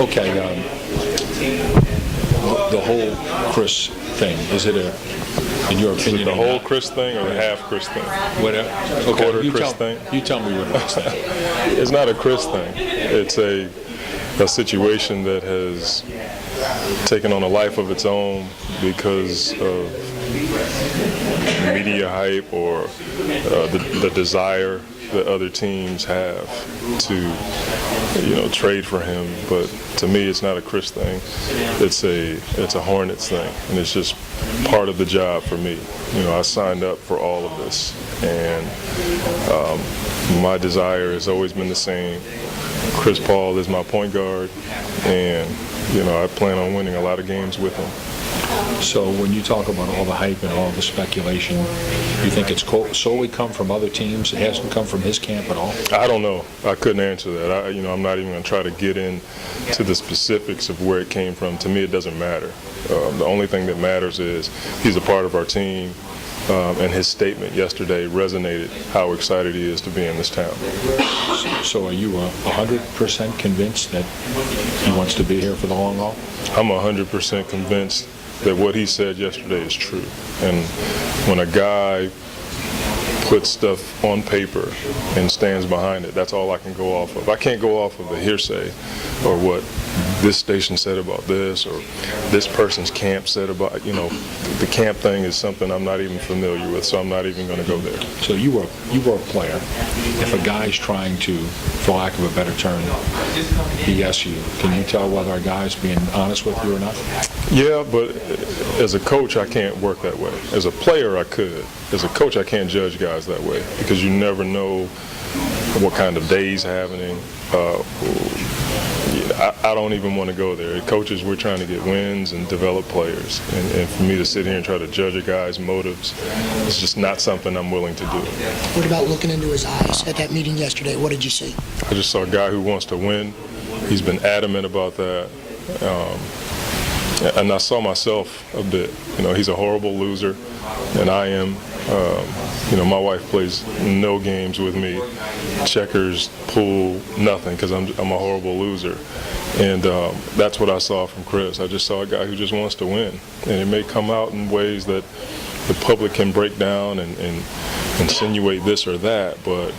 Okay, the whole Chris thing, is it in your opinion? The whole Chris thing or the half Chris thing? Whatever. Okay, Quarter Chris thing? You tell me what it is. It's not a Chris thing. It's a situation that has taken on a life of its own because of media hype or the desire that other teams have to, trade for him. But to me, it's not a Chris thing. It's a Hornets thing, and it's just part of the job for me. I signed up for all of this, and my desire has always been the same. Chris Paul is my point guard, and I plan on winning a lot of games with him. So when you talk about all the hype and all the speculation, you think it's solely come from other teams? It hasn't come from his camp at all? I don't know. I couldn't answer that. I'm not even going to try to get into the specifics of where it came from. To me, it doesn't matter. The only thing that matters is he's a part of our team, and his statement yesterday resonated how excited he is to be in this town. So are you 100% convinced that he wants to be here for the long haul? I'm 100% convinced that what he said yesterday is true. And when a guy puts stuff on paper and stands behind it, that's all I can go off of. I can't go off of the hearsay or what this station said about this or this person's camp said about, the camp thing is something I'm not even familiar with, so I'm not even going to go there. So you were a player. If a guy's trying to, for lack of a better term, BS you, can you tell whether a guy's being honest with you or not? Yeah, but as a coach, I can't work that way. As a player, I could. As a coach, I can't judge guys that way because you never know what kind of day he's having. I don't even want to go there. Coaches, we're trying to get wins and develop players. And for me to sit here and try to judge a guy's motives is just not something I'm willing to do. What about looking into his eyes at that meeting yesterday? What did you see? I just saw a guy who wants to win. He's been adamant about that. And I saw myself a bit. He's a horrible loser, and I am. My wife plays no games with me, checkers, pool, nothing, because I'm a horrible loser. And that's what I saw from Chris. I just saw a guy who just wants to win. And it may come out in ways that the public can break down and insinuate this or that, but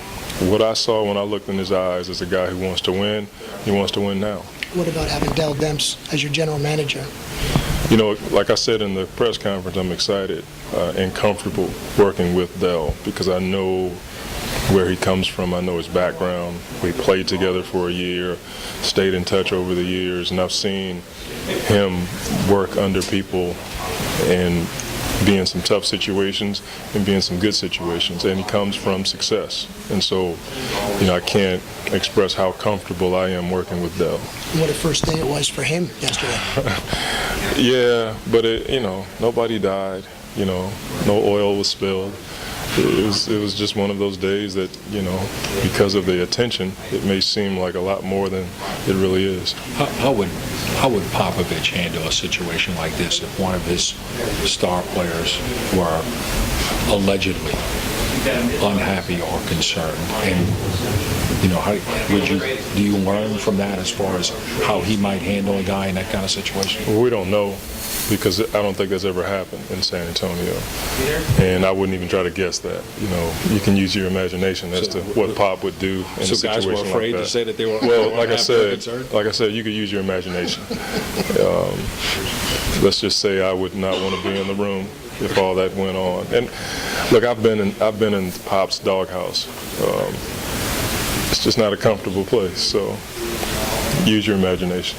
what I saw when I looked in his eyes is a guy who wants to win. He wants to win now. What about having Dell Demps as your general manager? Like I said in the press conference, I'm excited and comfortable working with Dell because I know where he comes from. I know his background. We played together for a year, stayed in touch over the years, and I've seen him work under people and be in some tough situations and be in some good situations, and he comes from success. And so, I can't express how comfortable I am working with Dell. What a first day it was for him yesterday. Yeah, but nobody died. No oil was spilled. It was just one of those days that, because of the attention, it may seem like a lot more than it really is. How would Popovich handle a situation like this if one of his star players were allegedly unhappy or concerned? And do you learn from that as far as how he might handle a guy in that kind of situation? Well, we don't know because I don't think that's ever happened in San Antonio, and I wouldn't even try to guess that. You can use your imagination as to what Pop would do in a situation like that. So guys were afraid to say that they were. Well, like I said, you could use your imagination. Let's just say I would not want to be in the room if all that went on. And look, I've been in Pop's doghouse. It's just not a comfortable place. So use your imagination.